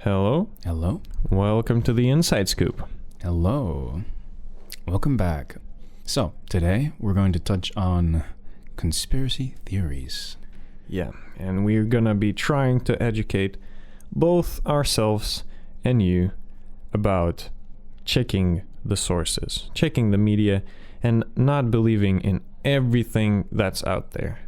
Hello. Hello. Welcome to the Inside Scoop. Hello. Welcome back. So, today we're going to touch on conspiracy theories. Yeah, and we're gonna be trying to educate both ourselves and you about checking the sources, checking the media, and not believing in everything that's out there.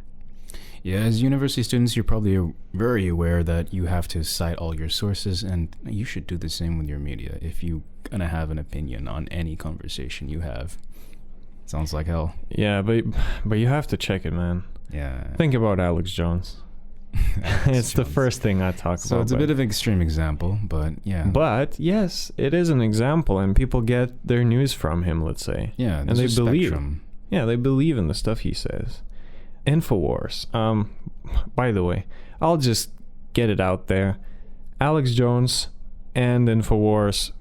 Yeah, as university students, you're probably very aware that you have to cite all your sources, and you should do the same with your media if you're gonna have an opinion on any conversation you have. Sounds like hell. Yeah, but you have to check it, man. Yeah. Think about Alex Jones. It's the first thing I talk about. So it's a bit of an extreme example, but yeah. But yes, it is an example, and people get their news from him, let's say. Yeah, and they believe. Spectrum. Yeah, they believe in the stuff he says. Infowars. By the way, I'll just get it out there. Alex Jones and Infowars,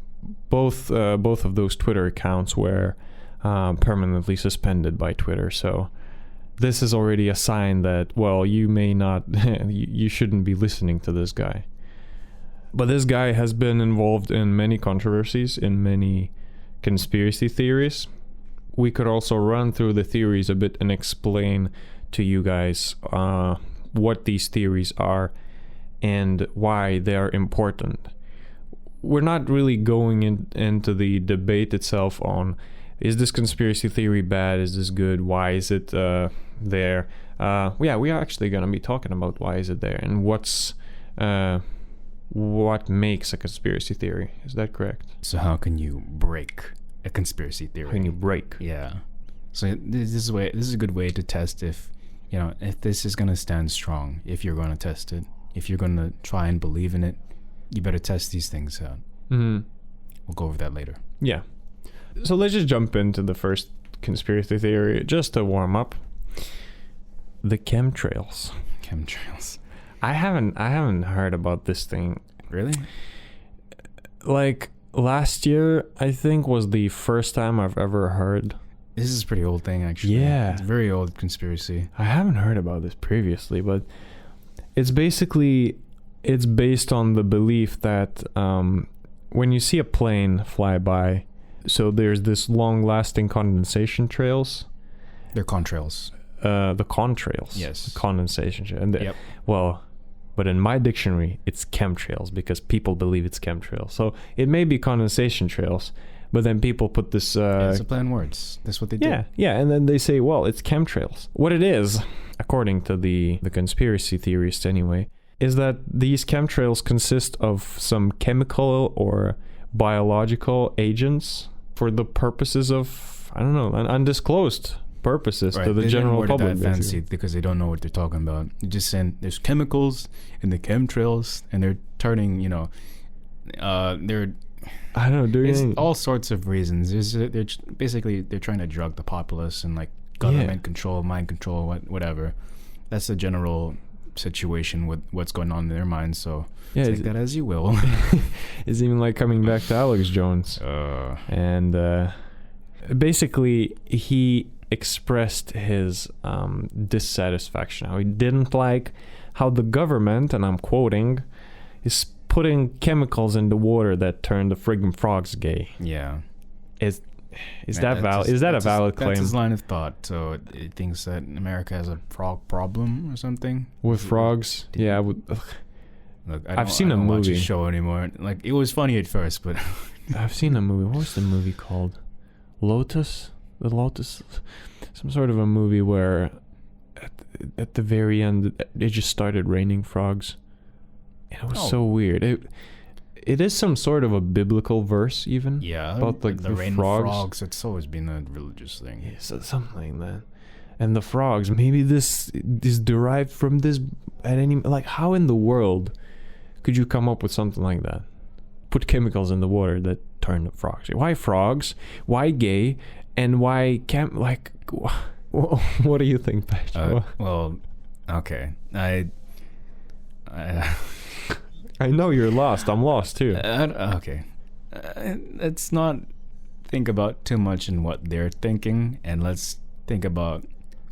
both of those Twitter accounts were permanently suspended by Twitter. So this is already a sign that, well, you may not, you shouldn't be listening to this guy. But this guy has been involved in many controversies, in many conspiracy theories. We could also run through the theories a bit and explain to you guys what these theories are and why they are important. We're not really going into the debate itself on, is this conspiracy theory bad, is this good, why is it there? Yeah, we are actually going to be talking about why is it there and what makes a conspiracy theory. Is that correct? So how can you break a conspiracy theory? How can you break? Yeah. So this is a good way to test if this is going to stand strong, if you're going to test it, if you're going to try and believe in it, you better test these things out. Mm-hmm. We'll go over that later. Yeah. So let's just jump into the first conspiracy theory, just to warm up. The chemtrails. Chemtrails. I haven't heard about this thing. Really? Like, last year, I think, was the first time I've ever heard. This is a pretty old thing, actually. Yeah. It's a very old conspiracy. I haven't heard about this previously, but it's based on the belief that when you see a plane fly by, so there's this long-lasting condensation trails. They're contrails. The contrails. Yes. The condensation trails. And Yep. Well, but in my dictionary, it's chemtrails because people believe it's chemtrails. So it may be condensation trails, but then people put this... it's a play on words. That's what they do. Yeah, and then they say, well, it's chemtrails. What it is, according to the conspiracy theorists anyway, is that these chemtrails consist of some chemical or biological agents for the purposes of, I don't know, undisclosed purposes to the general public. That fancy because they don't know what they're talking about. They're just saying there's chemicals in the chemtrails, and they're turning, they're... I don't know, there's all sorts of reasons. They're trying to drug the populace and like government control, mind control, whatever. That's the general situation with what's going on in their minds. So take that as you will. It's even like coming back to Alex Jones, and basically he expressed his dissatisfaction. How he didn't like how the government, and I'm quoting, is putting chemicals in the water that turn the friggin' frogs gay. Yeah. Is that valid? Is that a valid claim? That's his line of thought. So it thinks that America has a frog problem or something with frogs. Yeah. Look, I've seen a movie. Watch the show anymore. Like, it was funny at first, but I've seen a movie. What was the movie called? Lotus. The Lotus. Some sort of a movie where at the very end it just started raining frogs. It was so weird. It is some sort of a biblical verse, even. Yeah, about like the rain frogs. Of frogs. It's always been a religious thing. Yeah, so something like that. And the frogs. Maybe this is derived from this. At any how in the world could you come up with something like that? Put chemicals in the water that turn the frogs. Why frogs? Why gay? And why can't What do you think, Patrick? Well, okay. I know you're lost. I'm lost too. Okay. Let's not think about too much in what they're thinking, and let's think about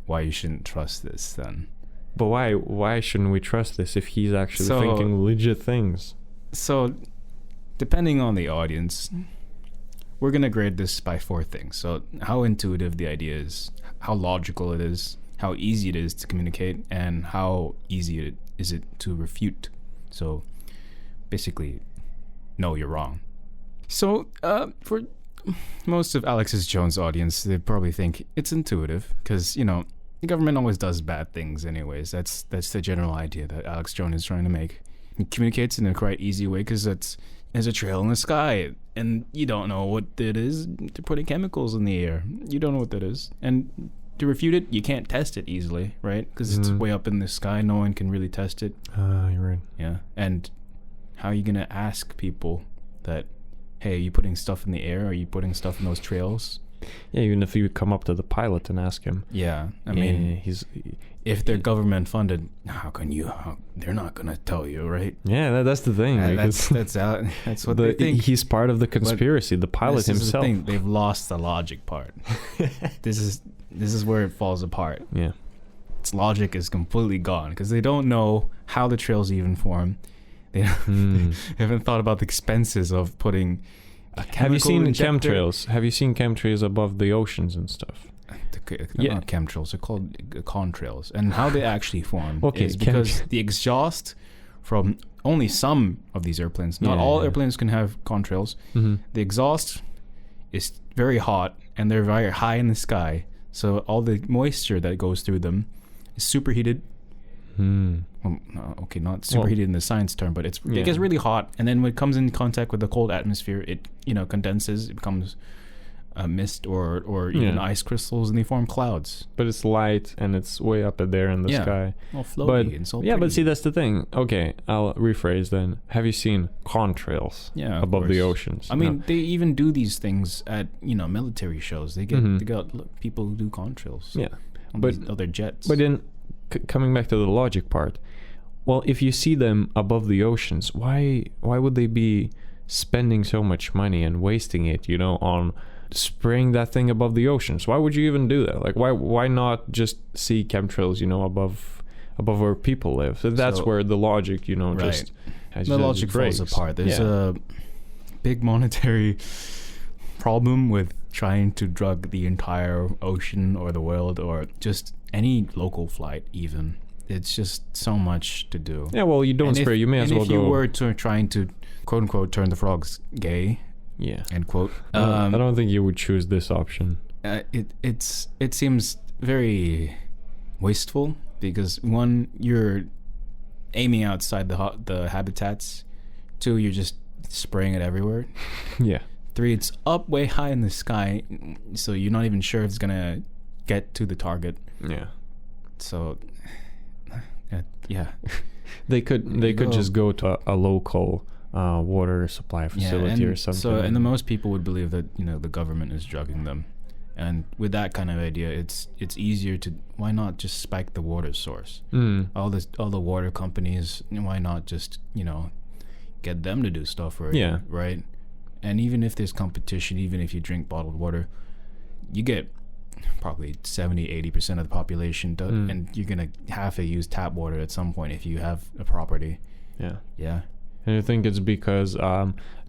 why you shouldn't trust this then. But why shouldn't we trust this if he's actually thinking legit things? So depending on the audience, we're going to grade this by 4 things. So how intuitive the idea is, how logical it is, how easy it is to communicate, and how easy it is to refute. So basically, no, you're wrong. So for most of Alex's Jones audience, they probably think it's intuitive because, you know, the government always does bad things anyways. That's the general idea that Alex Jones is trying to make. He communicates in a quite easy way because there's a trail in the sky and you don't know what it is. They're putting chemicals in the air. You don't know what that is. And to refute it, you can't test it easily, right? Because it's way up in the sky. No one can really test it. You're right. Yeah. And how are you going to ask people that, hey, are you putting stuff in the air? Are you putting stuff in those trails? Yeah, even if you come up to the pilot and ask him. Yeah, I mean, if they're government funded, they're not gonna tell you, right? Yeah, that's the thing. That's what they think. He's part of the conspiracy. The pilot himself. They've lost the logic part. This is where it falls apart. Yeah, its logic is completely gone because they don't know how the trails even form. They haven't thought about the expenses of putting. Have you seen chemtrails? Have you seen chemtrails above the oceans and stuff? They're not chemtrails. They're called contrails. And how they actually form is because the exhaust from only some of these airplanes, not all airplanes can have contrails. The exhaust is very hot and they're very high in the sky. So all the moisture that goes through them is superheated. Well, not superheated in the science term, but it gets really hot, and then when it comes in contact with the cold atmosphere, it condenses, it becomes a mist or even ice crystals, and they form clouds. But it's light and it's way up there in the sky. All floaty and so pretty. But see, that's the thing. Okay, I'll rephrase then. Have you seen contrails above the oceans? I mean, they even do these things at military shows. They got people who do contrails. Yeah, on other jets. But then coming back to the logic part, well, if you see them above the oceans, why would they be spending so much money and wasting it, on spraying that thing above the oceans? Why would you even do that? Like, why not just see chemtrails, above where people live? So that's where the logic, right. The logic falls apart. There's a big monetary problem with trying to drug the entire ocean or the world or just any local flight even. It's just so much to do. Yeah, well, you don't spray. You may as well go. If you were trying to, quote unquote, turn the frogs gay, end quote. I don't think you would choose this option. It seems very wasteful because 1, you're aiming outside the habitats. 2, you're just spraying it everywhere. Yeah. 3, it's up way high in the sky, so you're not even sure if it's gonna get to the target. Yeah. So, yeah. They could just go to a local water supply facility or something. So, and the most people would believe that the government is drugging them, and with that kind of idea, it's easier to why not just spike the water source? All the water companies, why not just get them to do stuff for you, right? And even if there's competition, even if you drink bottled water, you get probably 70-80% of the population and you're gonna have to use tap water at some point if you have a property. Yeah. And I think it's because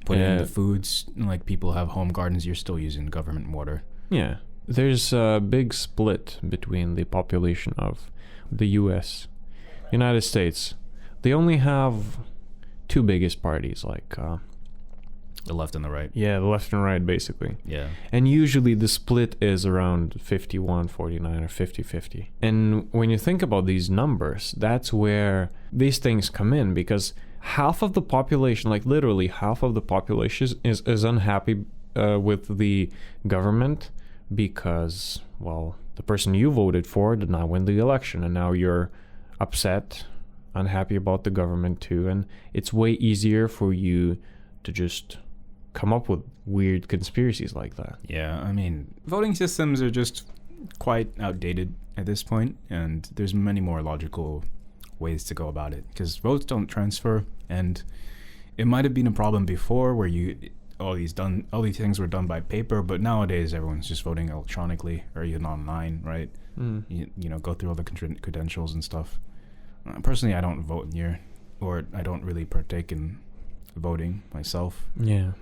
put in the foods, like people have home gardens, you're still using government water. Yeah, there's a big split between the population of the United States. They only have 2 biggest parties, like the left and the right. Yeah, the left and right, basically. Yeah. And usually the split is around 51-49 or 50-50. And when you think about these numbers, that's where these things come in, because half of the population, like literally half of the population is unhappy with the government because, well, the person you voted for did not win the election, and now you're upset, unhappy about the government too, and it's way easier for you to just come up with weird conspiracies like that. Yeah, I mean, voting systems are just quite outdated at this point, and there's many more logical ways to go about it, because votes don't transfer, and it might have been a problem before where all these things were done by paper, but nowadays everyone's just voting electronically or even online, right? Go through all the credentials and stuff. Personally, I don't vote here, or I don't really partake in voting myself. Yeah.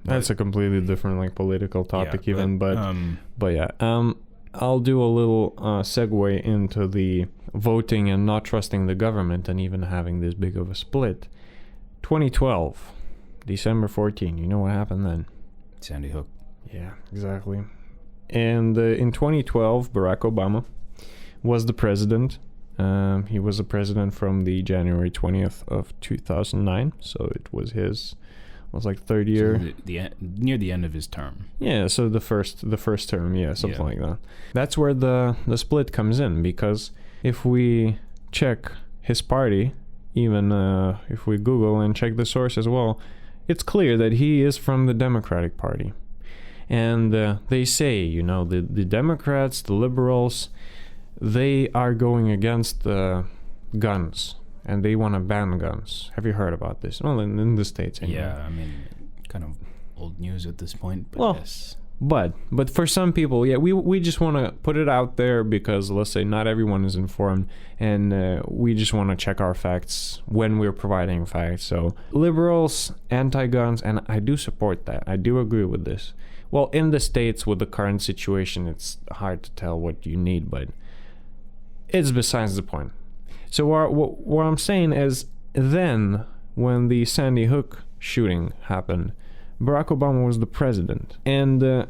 That's a completely different like political topic but yeah. I'll do a little segue into the voting and not trusting the government and even having this big of a split. 2012, December 14, you know what happened then? Sandy Hook. Yeah, exactly. And in 2012, Barack Obama was the president. He was the president from the January 20th of 2009, so it was like third year. So near the end of his term. Yeah, so the first term, something like that. That's where the split comes in, because if we check his party, even if we Google and check the source as well, it's clear that he is from the Democratic Party. And they say, the Democrats, the liberals, they are going against guns. And they want to ban guns. Have you heard about this? Well, in the States anyway. Yeah, I mean, kind of old news at this point, but yes. But for some people, we just want to put it out there because, let's say, not everyone is informed, and we just want to check our facts when we're providing facts. So liberals, anti-guns, and I do support that. I do agree with this. Well, in the States, with the current situation, it's hard to tell what you need, but it's besides the point. So what I'm saying is, then when the Sandy Hook shooting happened, Barack Obama was the president, and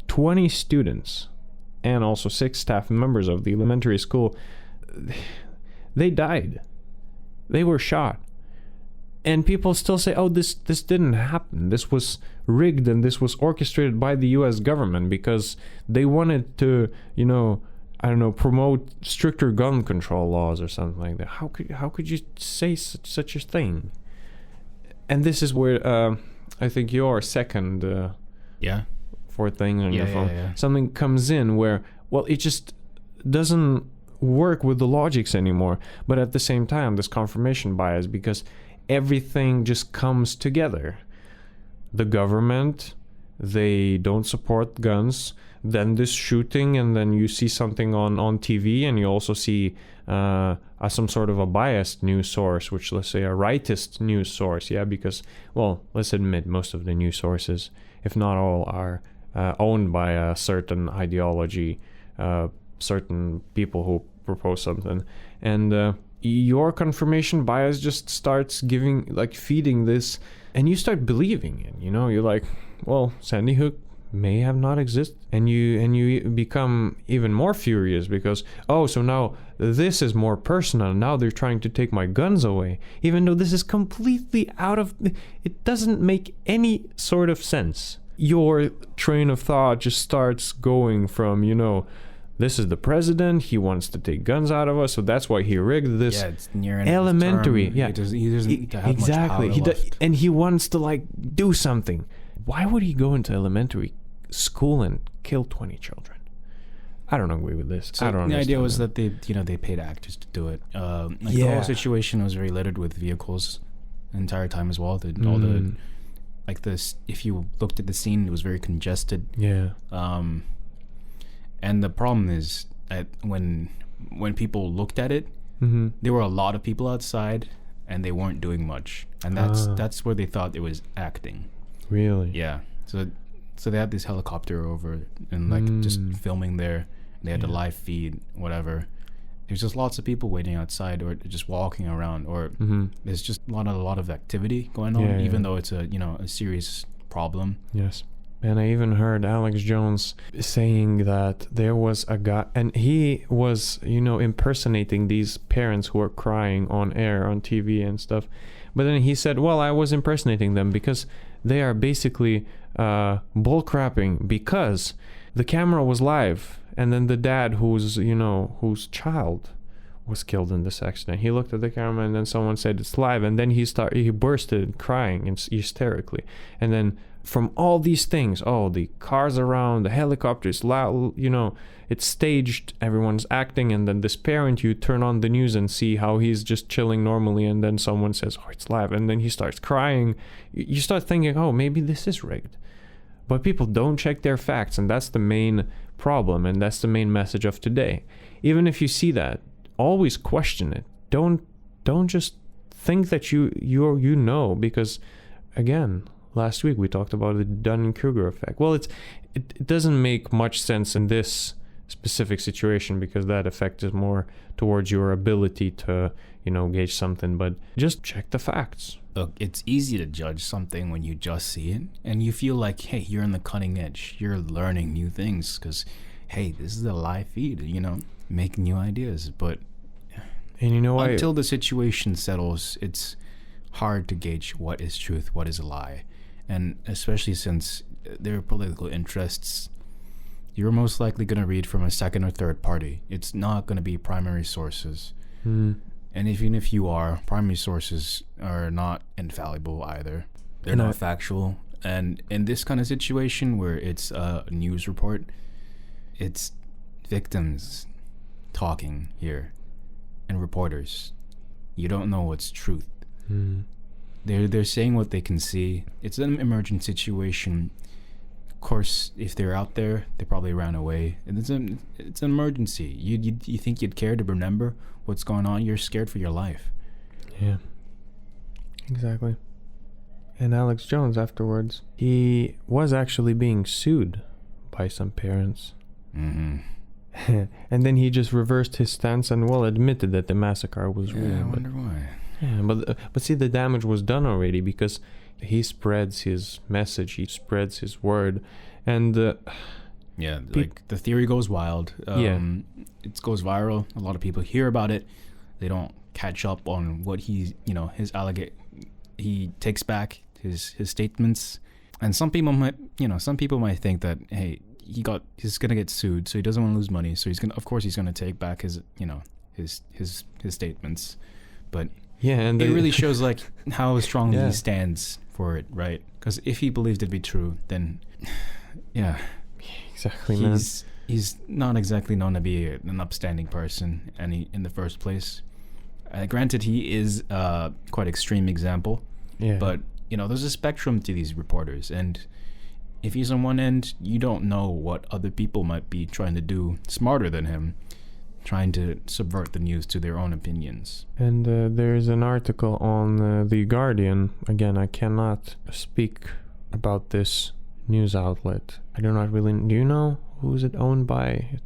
20 students and also 6 staff members of the elementary school, they died. They were shot. And people still say, oh, this didn't happen. This was rigged and this was orchestrated by the U.S. government because they wanted to, promote stricter gun control laws or something like that. How could you say such a thing? And this is where I think your second fourth thing on your phone, something comes in where, well, it just doesn't work with the logics anymore. But at the same time, this confirmation bias, because everything just comes together. The government, they don't support guns. Then this shooting, and then you see something on TV, and you also see some sort of a biased news source, which, let's say, a rightist news source, because, well, let's admit, most of the news sources, if not all, are owned by a certain ideology, certain people who propose something, and your confirmation bias just starts feeding this, and you start believing it. You're like, well, Sandy Hook may have not existed, and you become even more furious because, so now this is more personal. Now they're trying to take my guns away, even though this is completely it doesn't make any sort of sense. Your train of thought just starts going from, this is the president, he wants to take guns out of us, so that's why he rigged this. Yeah, it's near elementary. He doesn't have exactly. Much power left. And he wants to do something. Why would he go into elementary school and kill 20 children? I don't agree with this. So I don't. The idea was that they paid actors to do it. The whole situation was very littered with vehicles the entire time as well. All the if you looked at the scene, it was very congested. Yeah. And the problem is that when people looked at it, there were a lot of people outside, and they weren't doing much, and that's where they thought it was acting. Really? Yeah. So they had this helicopter over and just filming there. They had the live feed, whatever. There's just lots of people waiting outside or just walking around, or there's just a lot of activity going on, even though it's a serious problem. Yes. And I even heard Alex Jones saying that there was a guy, and he was, impersonating these parents who are crying on air, on TV and stuff. But then he said, well, I was impersonating them because they are basically bullcrapping, because the camera was live, and then the dad whose child was killed in this accident, he looked at the camera, and then someone said it's live, and then he bursted crying hysterically. And then from all these things, the cars around, the helicopters, loud, it's staged, everyone's acting, and then this parent, you turn on the news and see how he's just chilling normally, and then someone says, it's live, and then he starts crying. You start thinking, maybe this is rigged. But people don't check their facts, and that's the main problem, and that's the main message of today. Even if you see that, always question it. Don't just think that you know, because again, last week we talked about the Dunning-Kruger effect. Well, it doesn't make much sense in this specific situation because that effect is more towards your ability to, gauge something, but just check the facts. Look, it's easy to judge something when you just see it and you feel like, hey, you're on the cutting edge. You're learning new things because, hey, this is a live feed, making new ideas. But until the situation settles, it's hard to gauge what is truth, what is a lie. And especially since there are political interests, you're most likely going to read from a second or third party. It's not going to be primary sources. And even if you are, primary sources are not infallible either. They're not factual. And in this kind of situation where it's a news report, it's victims talking here and reporters. You don't know what's truth. They're saying what they can see. It's an emergent situation. Of course, if they're out there, they probably ran away. And it's an emergency. You think you'd care to remember what's going on? You're scared for your life. Yeah, exactly. And Alex Jones afterwards, he was actually being sued by some parents. And then he just reversed his stance and admitted that the massacre was real. I wonder why. Yeah, but see, the damage was done already because he spreads his message, he spreads his word, and like the theory goes wild. It goes viral. A lot of people hear about it. They don't catch up on what he takes back his statements. And some people might think that, hey, he's gonna get sued, so he doesn't want to lose money, so he's gonna take back his statements. But and it really shows like how strongly he stands for it, right? Because if he believed it to be true, then exactly, he's not exactly known to be an upstanding person in the first place. Granted, he is quite extreme example, but there's a spectrum to these reporters, and if he's on one end, you don't know what other people might be trying to do smarter than him, trying to subvert the news to their own opinions. And there's an article on The Guardian. Again, I cannot speak about this news outlet. I do not really... Do you know who is it owned by?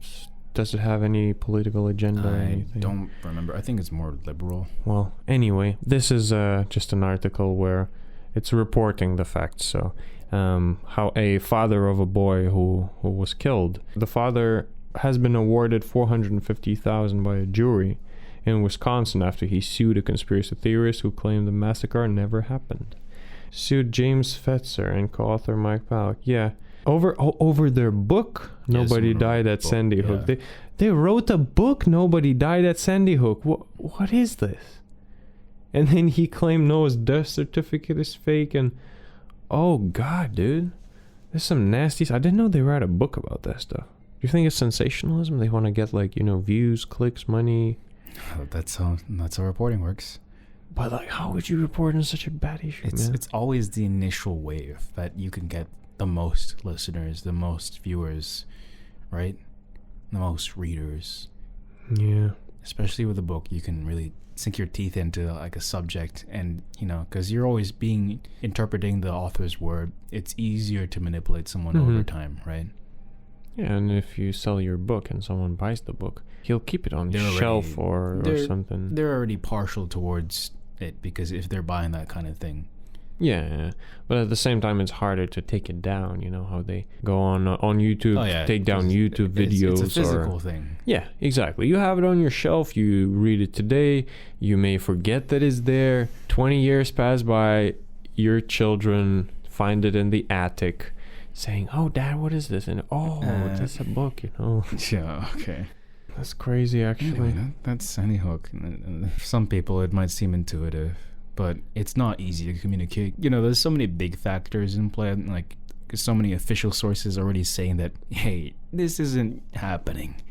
Does it have any political agenda or anything? I don't remember. I think it's more liberal. Well, anyway, this is just an article where it's reporting the facts. So, how a father of a boy who was killed. The father has been awarded $450,000 by a jury in Wisconsin after he sued a conspiracy theorist who claimed the massacre never happened. Sued James Fetzer and co-author Mike Pollack. Yeah, over their book, Nobody Died at Sandy Hook. They wrote a book, Nobody Died at Sandy Hook. What is this? And then he claimed Noah's death certificate is fake, and oh god, dude, there's some nasty. I didn't know they wrote a book about that stuff. Do you think it's sensationalism? They want to get views, clicks, money. That's how reporting works. But how would you report on such a bad issue? It's always the initial wave that you can get the most listeners, the most viewers, right? The most readers. Yeah. Especially with a book, you can really sink your teeth into a subject, and because you're always interpreting the author's word, it's easier to manipulate someone over time, right? Yeah, and if you sell your book and someone buys the book, he'll keep it on the shelf or something. They're already partial towards it because if they're buying that kind of thing. Yeah, but at the same time, it's harder to take it down. You know how they go on YouTube, take down YouTube videos. It's a physical thing. Yeah, exactly. You have it on your shelf. You read it today. You may forget that it's there. 20 years pass by. Your children find it in the attic, saying, "Oh, Dad, what is this?" And that's a book. Yeah. Okay. That's crazy, actually. Anyway, that's Sandy Hook. For some people, it might seem intuitive, but it's not easy to communicate. There's so many big factors in play, so many official sources already saying that, hey, this isn't happening.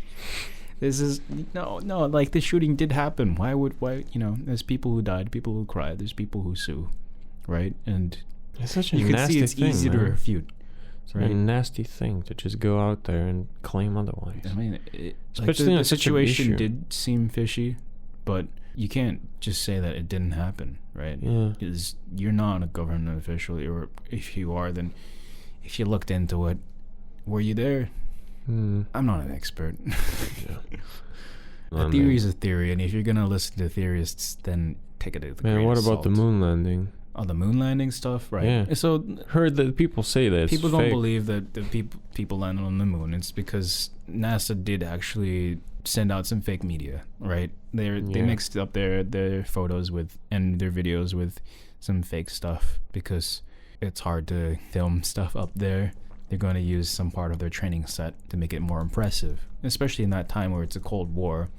This is no, the shooting did happen. Why, there's people who died, people who cried, there's people who sue, right? And it's such a you nasty can see it's thing, easy to refute. It's a nasty thing to just go out there and claim otherwise. I mean, especially the situation did seem fishy, but you can't just say that it didn't happen, right? Yeah. Because you're not a government official, or if you are, then if you looked into it, were you there? I'm not an expert. A theory is a theory, and if you're gonna listen to theorists, then take it with a grain Man, what of about salt. the moon landing? Oh, the moon landing stuff, right? Yeah. So Heard that people say that people it's don't fake. believe that the people landed on the moon. It's because NASA did actually send out some fake media, right? They mixed up their photos with and their videos with some fake stuff because it's hard to film stuff up there. They're going to use some part of their training set to make it more impressive, especially in that time where it's a Cold War.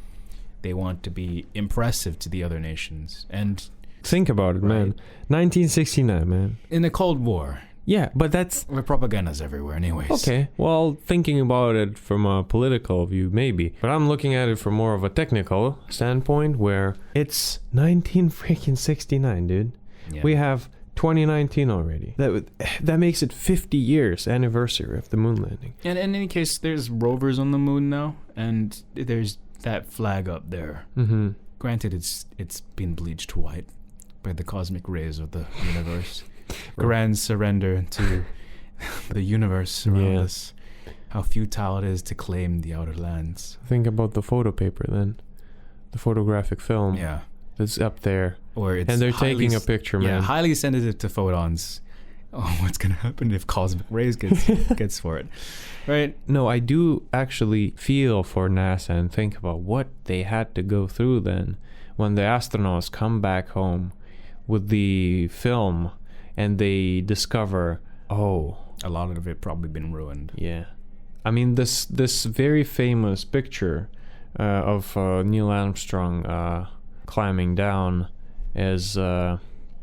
They want to be impressive to the other nations. And Think about it, man. 1969, man. in the Cold War, Yeah, but that's... the propaganda's everywhere anyways. Okay, well, thinking about it from a political view, maybe. But I'm looking at it from more of a technical standpoint, where it's 1969, dude. Yeah. We have 2019 already. That makes it 50 years anniversary of the moon landing. And in any case, there's rovers on the moon now, and there's that flag up there. Mm-hmm. Granted, it's been bleached white by the cosmic rays of the universe. Grand surrender to the universe around us. How futile it is to claim the outer lands. Think about the photo paper then. The photographic film Yeah. that's up there. Or it's And they're highly taking a picture, Yeah, man. highly sensitive to photons. Oh, what's gonna happen if cosmic rays gets for it, right? No, I do actually feel for NASA and think about what they had to go through then when the astronauts come back home with the film and they discover, oh, A lot of it probably been ruined. yeah. I mean, this very famous picture of Neil Armstrong climbing down is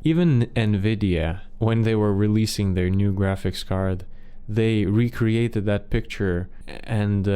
even NVIDIA, when they were releasing their new graphics card, they recreated that picture and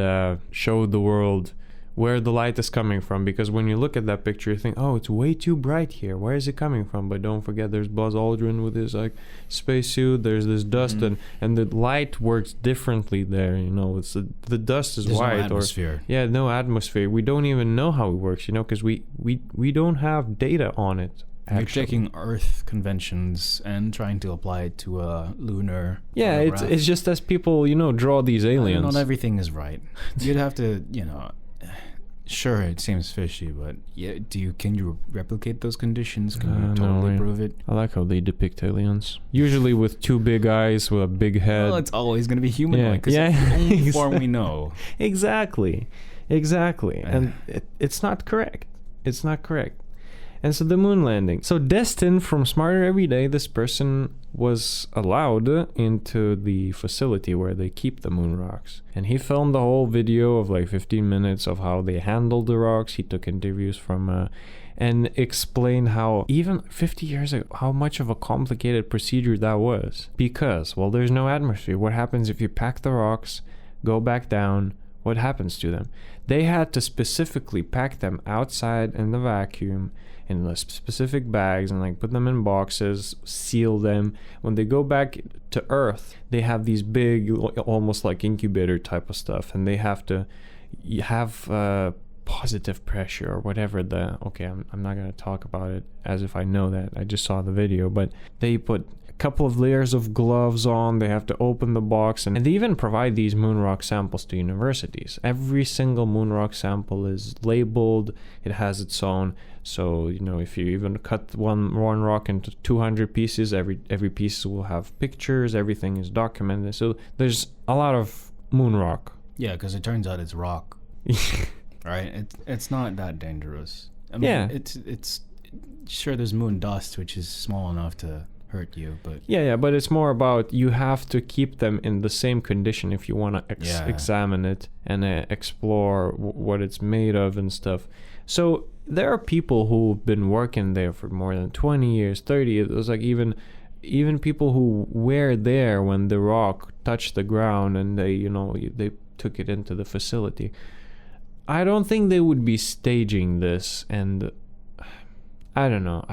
showed the world where the light is coming from, because when you look at that picture you think, oh, it's way too bright here, where is it coming from? But don't forget there's Buzz Aldrin with his like spacesuit, there's this dust, and the light works differently there, you know. It's the dust is There's white, no atmosphere. no atmosphere. We don't even know how it works, you know, because we don't have data on it. You're Actually. checking Earth conventions and trying to apply it to a lunar. Yeah, photograph. it's just as people, you know, draw these aliens. Not everything is right. You'd have to, you know. Sure, it seems fishy, but yeah, can you replicate those conditions? Can you totally prove it? I like how they depict aliens. Usually with two big eyes, with a big head. Well, it's always going to be humanoid because it's the only form we know. Exactly. And it's not correct. It's not correct. And so the moon landing. So destined from Smarter Every Day, this person was allowed into the facility where they keep the moon rocks. And he filmed the whole video of like 15 minutes of how they handled the rocks. He took interviews from and explained how even 50 years ago, how much of a complicated procedure that was. Because, well, there's no atmosphere. What happens if you pack the rocks, go back down? What happens to them? They had to specifically pack them outside in the vacuum in the specific bags and like put them in boxes, seal them. When they go back to Earth, they have these big, almost like incubator type of stuff, and they have to have positive pressure or whatever I'm not going to talk about it as if I know that. I just saw the video, but they put a couple of layers of gloves on. They have to open the box, and they even provide these moon rock samples to universities. Every single moon rock sample is labeled. It has its own. So, you know, if you even cut one rock into 200 pieces, every piece will have pictures. Everything is documented. So there's a lot of moon rock. Yeah, because it turns out it's rock. Right? It's not that dangerous. I mean, Yeah. It's sure there's moon dust, which is small enough to hurt you, but Yeah, but it's more about you have to keep them in the same condition if you want to examine it and explore what it's made of and stuff. So there are people who've been working there for more than 20 years, 30. It was like even people who were there when the rock touched the ground and they took it into the facility. I don't think they would be staging this, and I don't know.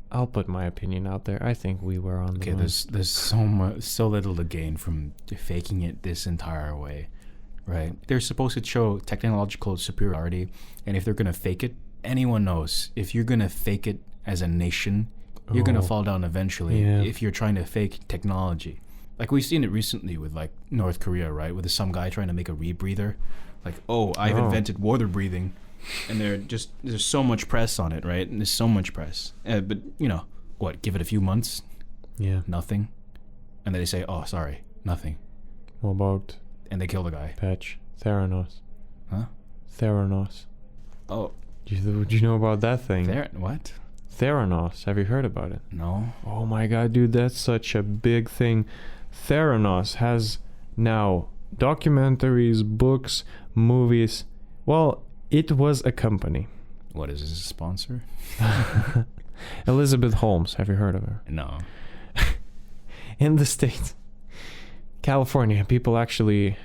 I'll put my opinion out there. I think we were on the moon. There's so little to gain from faking it this entire way, right? They're supposed to show technological superiority, and if they're gonna fake it anyone knows, if you're gonna fake it as a nation, you're gonna fall down eventually. Yeah. If you're trying to fake technology, like we've seen it recently with like North Korea, right? With some guy trying to make a rebreather, like, I've invented water breathing, and there's so much press on it, right? And there's so much press, but what? Give it a few months, Yeah. nothing, and then they say, oh, sorry, nothing, What about and they kill the guy. Patch? Theranos. Huh? Theranos. Oh, Do you know about that thing? what? Theranos. Have you heard about it? No. Oh my god, dude, that's such a big thing. Theranos has now documentaries, books, movies. Well, it was a company. What is this, a sponsor? Elizabeth Holmes. Have you heard of her? No. In the States, California, people actually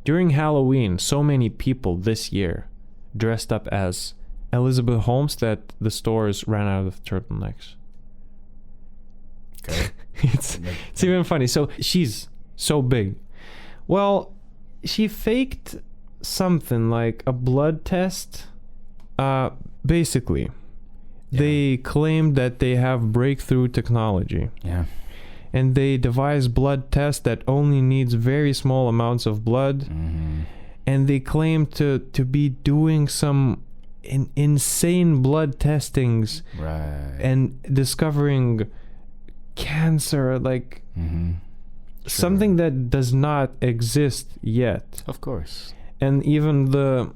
during Halloween, so many people this year dressed up as Elizabeth Holmes that the stores ran out of turtlenecks. Okay. It's even funny. So she's so big. Well, she faked something like a blood test. Basically, they claimed that they have breakthrough technology. Yeah. And they devised blood tests that only needs very small amounts of blood. Mm-hmm. And they claim to be doing some insane blood testings, Right. and discovering cancer, like something that does not exist yet. Of course. And even the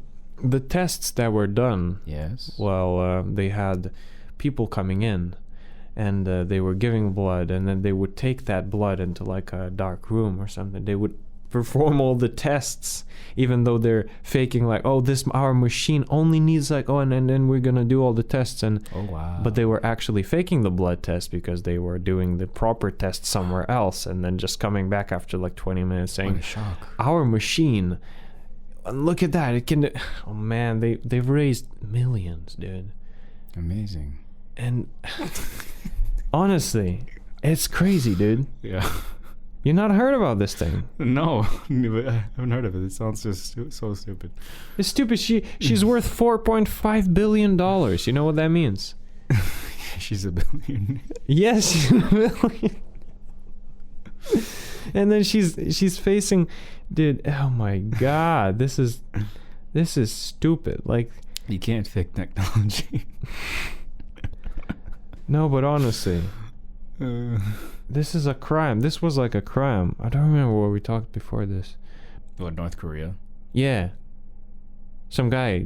tests that were done, Yes. well, they had people coming in, and they were giving blood, and then they would take that blood into like a dark room or something. They would perform all the tests, even though they're faking like, our machine only needs like, and then we're gonna do all the tests, and Oh, wow. but they were actually faking the blood test because they were doing the proper test somewhere else, and then just coming back after like 20 minutes What saying, a shock. our machine, look at that, it can. Oh man, they've raised millions, dude. Amazing. And honestly, it's crazy, dude. Yeah. You not heard about this thing? No, but I haven't heard of it. It sounds just so stupid. It's stupid. She's worth $4.5 billion. You know what that means? She's a billionaire. Yes, she's a billion. And then she's facing, dude. Oh my God, this is stupid. Like, You can't fake technology. no, but honestly, this is a crime. This was like a crime. I don't remember what we talked before this. What, North Korea? Yeah, some guy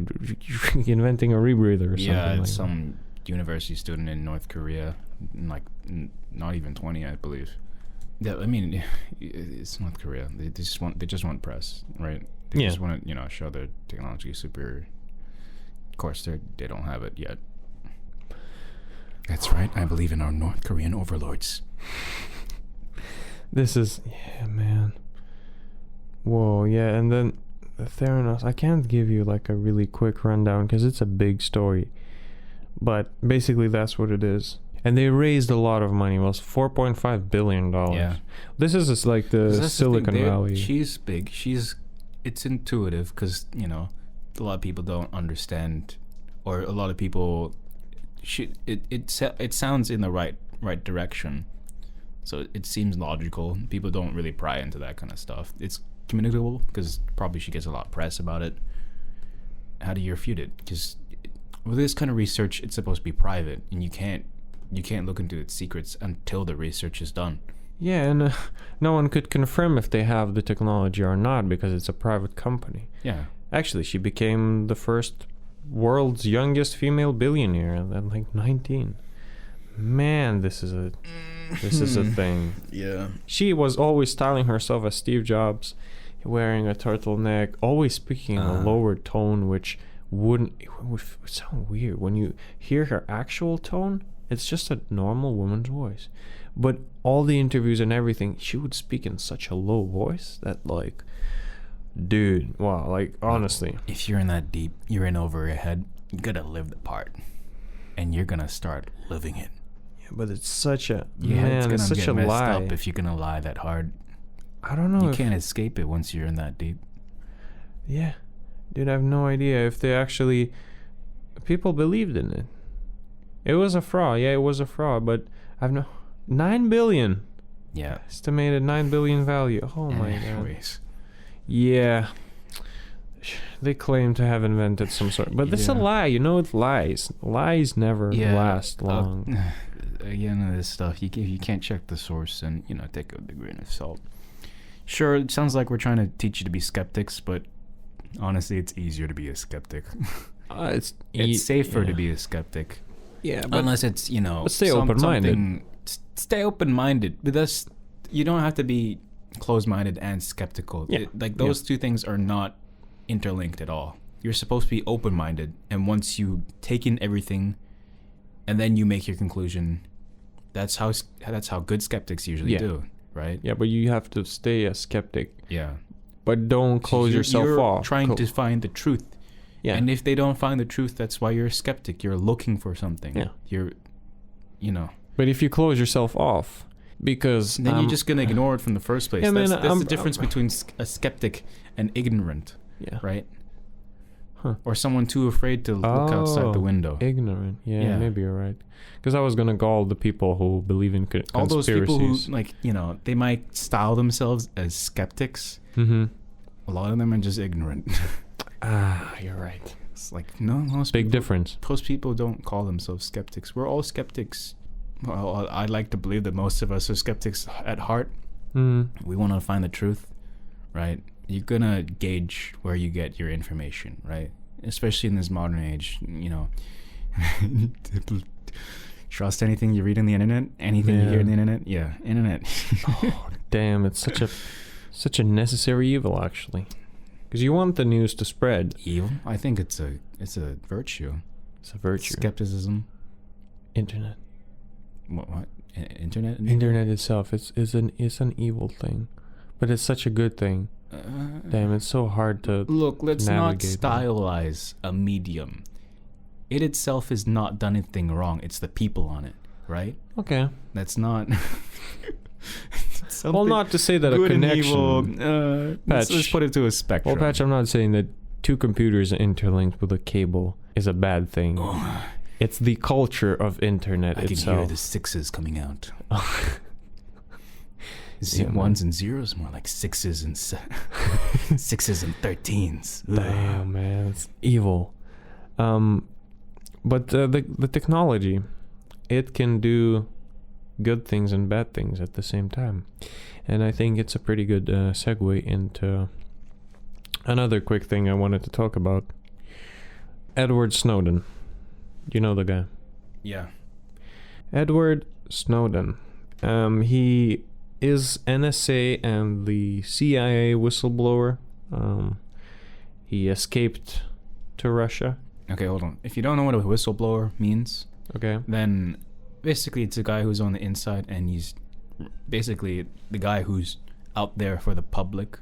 inventing a rebreather or something. Yeah, it's like some university student in North Korea, like not even 20, I believe. Yeah, I mean, it's North Korea. They just want press, right? They Yeah. just want to, show their technology superior. Of course, they don't have it yet. That's right. I believe in our North Korean overlords. This is, yeah, man. Whoa, yeah, and then Theranos. I can't give you like a really quick rundown because it's a big story, but basically that's what it is. And they raised a lot of money. It was $4.5 billion. Yeah. This is just like the Silicon Valley. She's big. It's intuitive because, a lot of people don't understand, or a lot of people, it sounds in the right direction. So it seems logical. People don't really pry into that kind of stuff. It's communicable because probably she gets a lot of press about it. How do you refute it? Because with this kind of research, it's supposed to be private, and you can't look into its secrets until the research is done. Yeah, and no one could confirm if they have the technology or not because it's a private company. Yeah. Actually, she became the first world's youngest female billionaire at like 19. Man, this is a thing. Yeah. She was always styling herself as Steve Jobs, wearing a turtleneck, always speaking in a lower tone, which would sound weird. When you hear her actual tone, it's just a normal woman's voice. But all the interviews and everything, she would speak in such a low voice that, like, dude, wow, like, honestly. If you're in that deep, you're in over your head, you gotta live the part. And you're gonna start living it. Yeah, but it's such a, It's such get a messed lie. up if you're gonna lie that hard. I don't know You can't escape it once you're in that deep. Yeah. Dude, I have no idea if they actually people believed in it. It was a fraud. Yeah, it was a fraud, but I've no 9 billion. Yeah. Estimated 9 billion value. Oh my god. Anyways. Yeah. They claim to have invented some sort, but that's a lie. You know, it's lies. Lies never last long. Again, this stuff you can't check the source, and take it with a grain of salt. Sure, it sounds like we're trying to teach you to be skeptics, but honestly, it's easier to be a skeptic. It's safer to be a skeptic. Yeah, but unless it's stay open-minded. Stay open-minded. But you don't have to be closed-minded and skeptical. Yeah. Those two things are not interlinked at all. You're supposed to be open-minded, and once you take in everything and then you make your conclusion, that's how good skeptics usually do, right? Yeah, but you have to stay a skeptic. Yeah. But don't close yourself off. You're trying to find the truth. Yeah. And if they don't find the truth, that's why you're a skeptic. You're looking for something. Yeah. You're But if you close yourself off, because then you're just gonna ignore it from the first place. Yeah, that's the difference between a skeptic and ignorant. Yeah. Right? Huh. Or someone too afraid to look outside the window. Ignorant. Yeah, maybe you're right. Because I was going to call the people who believe in conspiracies. All those people who, they might style themselves as skeptics. Mm-hmm. A lot of them are just ignorant. You're right. It's like, no, most big difference. Most people don't call themselves skeptics. We're all skeptics. Well, I like to believe that most of us are skeptics at heart. Mm-hmm. We want to find the truth, right? You're gonna gauge where you get your information, right? Especially in this modern age, trust anything you read on the internet, anything you hear on the internet. Yeah, internet. Oh, damn! It's such a necessary evil, actually, because you want the news to spread. Evil? I think it's a virtue. It's a virtue. Skepticism. Internet. What? Internet? Internet itself it's an evil thing, but it's such a good thing. Damn, it's so hard to look. Let's not navigate stylize a medium. It itself has not done anything wrong. It's the people on it, right? Okay. That's not. Well, not to say that a connection. Patch, let's put it to a spectrum. Well, Patch, I'm not saying that two computers interlinked with a cable is a bad thing. It's the culture of internet itself. I can hear the sixes coming out. Ones and zeros, more like sixes and 13s. Damn, man, it's evil. But the technology, it can do good things and bad things at the same time, and I think it's a pretty good segue into another quick thing I wanted to talk about. Edward Snowden, you know the guy? Yeah. Edward Snowden. He is NSA and the CIA whistleblower. He escaped to Russia. Okay, hold on. If you don't know what a whistleblower means, okay, then basically it's a guy who's on the inside, and he's basically the guy who's out there for the public.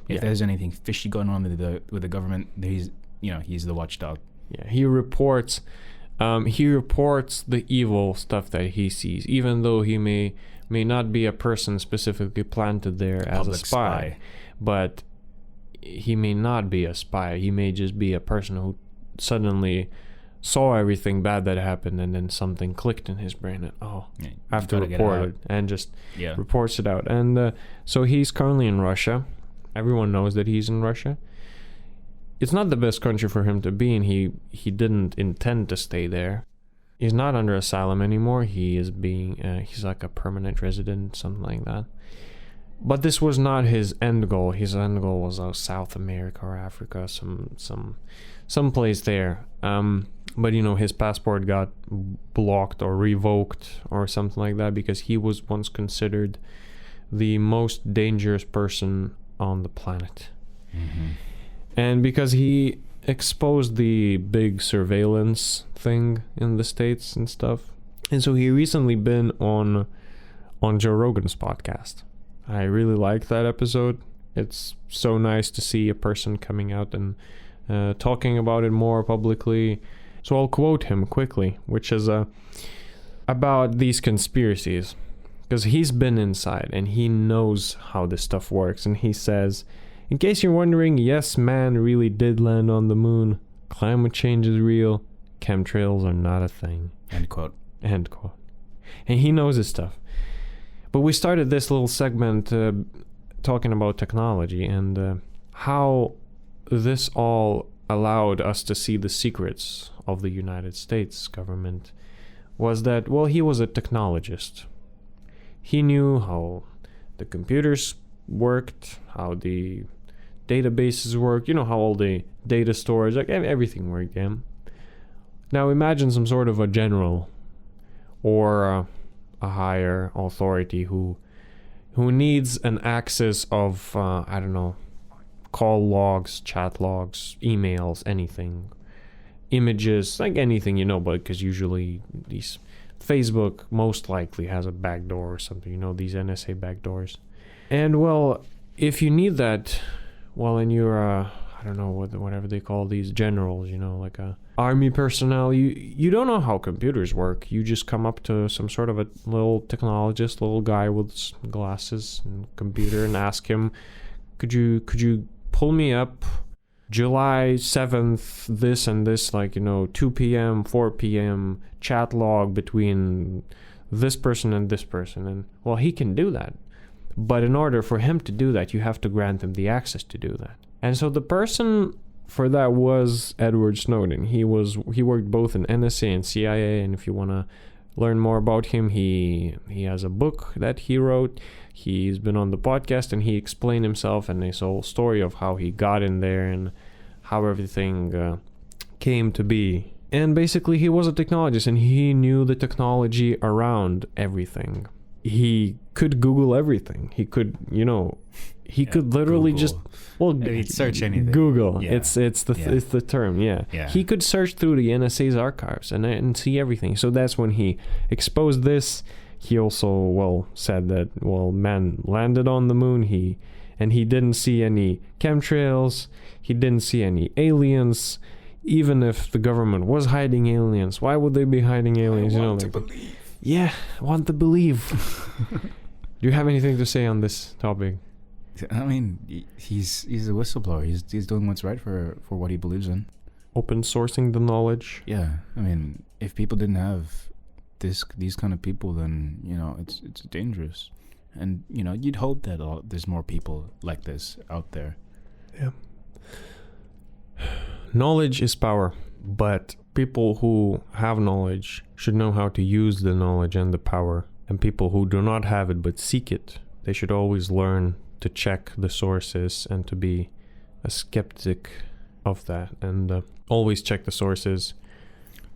If there's anything fishy going on with the government, he's the watchdog. Yeah, he reports the evil stuff that he sees, even though he may not be a person specifically planted there as a spy, but he may not be a spy. He may just be a person who suddenly saw everything bad that happened, and then something clicked in his brain, and I have to report it, and just reports it out. And so he's currently in Russia. Everyone knows that he's in Russia. It's not the best country for him to be in. He didn't intend to stay there. He's not under asylum anymore. He is he's like a permanent resident, something like that. But this was not his end goal. His end goal was South America or Africa, some place there. But his passport got blocked or revoked or something like that, because he was once considered the most dangerous person on the planet. Mm-hmm. And because he exposed the big surveillance thing in the States and stuff. And so he recently been on Joe Rogan's podcast. I really liked that episode. It's so nice to see a person coming out and talking about it more publicly. So I'll quote him quickly, which is about these conspiracies, because he's been inside and he knows how this stuff works. And he says, in case you're wondering, yes, man really did land on the moon. Climate change is real. chemtrails are not a thing. End quote. End quote. And he knows his stuff. But we started this little segment talking about technology and how this all allowed us to see the secrets of the United States government was that, well, he was a technologist. He knew how the computers worked, how the databases work, how all the data storage, like everything worked. Yeah. Now imagine some sort of a general or a higher authority who needs an access of call logs, chat logs, emails, anything, images, like anything, but because usually these Facebook most likely has a backdoor or something, these NSA backdoors. And well, if you need that, well, and you're whatever they call these generals, like a army personnel, you don't know how computers work. You just come up to some sort of a little technologist, little guy with glasses and computer, and ask him, could you pull me up July 7th, this and this, 2 p.m., 4 p.m. chat log between this person and this person. And well, he can do that. But in order for him to do that, you have to grant him the access to do that. And so the person for that was Edward Snowden. He worked both in NSA and CIA, and if you want to learn more about him, he has a book that he wrote. He's been on the podcast, and he explained himself and his whole story of how he got in there and how everything came to be. And basically, he was a technologist, and he knew the technology around everything. He could Google everything. He could, he could literally Google. He'd search anything. Google. Yeah. It's the term. Yeah. Yeah. He could search through the NSA's archives and see everything. So that's when he exposed this. He also said that man landed on the moon. He didn't see any chemtrails. He didn't see any aliens. Even if the government was hiding aliens, why would they be hiding aliens? I want to believe. Yeah, want to believe. Do you have anything to say on this topic? I mean, he's a whistleblower. He's doing what's right for what he believes in. Open sourcing the knowledge. Yeah, I mean, if people didn't have these kind of people, then it's dangerous. And you'd hope that there's more people like this out there. Yeah. Knowledge is power, but people who have knowledge should know how to use the knowledge and the power. And people who do not have it but seek it, they should always learn to check the sources and to be a skeptic of that, and always check the sources.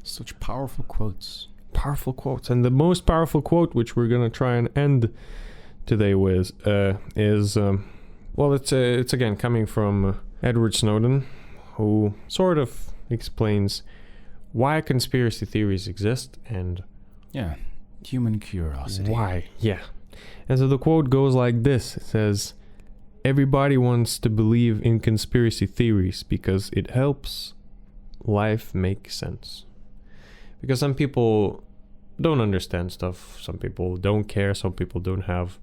Such powerful quotes. Powerful quotes. And the most powerful quote, which we're going to try and end today with, is it's again coming from Edward Snowden, who sort of explains why conspiracy theories exist and human curiosity. Why? Yeah. And so the quote goes like this. It says, "Everybody wants to believe in conspiracy theories because it helps life make sense." Because some people don't understand stuff. Some people don't care. Some people don't have,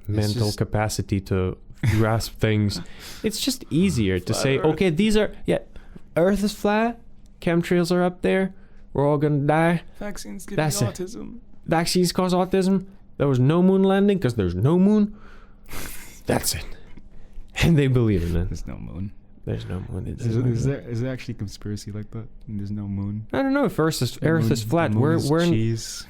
mental capacity to grasp things. It's just easier to say, Earth. Okay, Earth is flat. Chemtrails are up there. We're all gonna die. Vaccines give autism. Vaccines cause autism. There was no moon landing because there's no moon. That's it. And they believe in it. There's no moon. There's no moon. Is there actually conspiracy like that? There's no moon. I don't know if Earth is flat. Where cheese?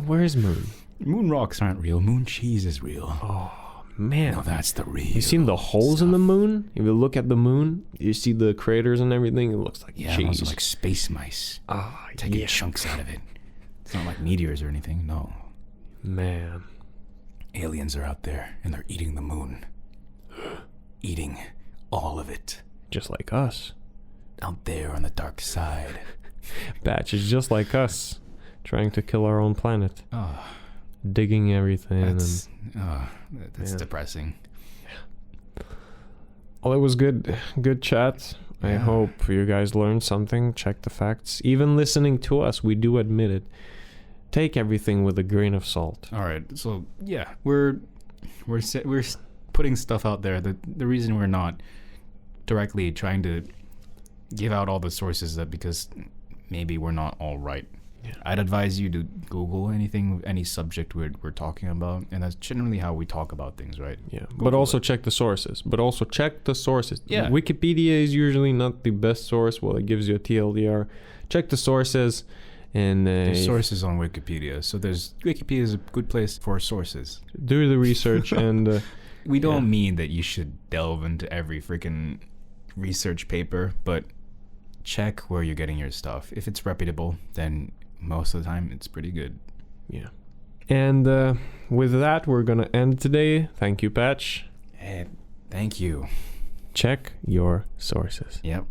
Where is moon? Moon rocks aren't real. Moon cheese is real. Oh man, no, that's the real. You seen the holes in the moon? If you look at the moon, you see the craters and everything. It looks like cheese. Also like space mice. Taking chunks out of it. It's not like meteors or anything. No. Man, aliens are out there and they're eating the moon. Eating all of it. Just like us. Out there on the dark side. Batch is just like us. Trying to kill our own planet. Digging everything. That's depressing. Yeah. Well, it was good chat. Yeah. I hope you guys learned something. Check the facts. Even listening to us, we do admit it. Take everything with a grain of salt. All right. So we're putting stuff out there. The reason we're not directly trying to give out all the sources that because maybe we're not all right. Yeah. I'd advise you to Google anything, any subject we're talking about, and that's generally how we talk about things, right? Yeah, but Google also it. check the sources. Yeah. Wikipedia is usually not the best source. Well, it gives you a TLDR. Check the sources, and There's sources on Wikipedia, so Wikipedia is a good place for sources. do the research. And We don't mean that you should delve into every freaking research paper, but check where you're getting your stuff. If it's reputable, then most of the time it's pretty good. yeah. And with that, we're gonna end today. Thank you, Patch. Hey, thank you. Check your sources. Yep.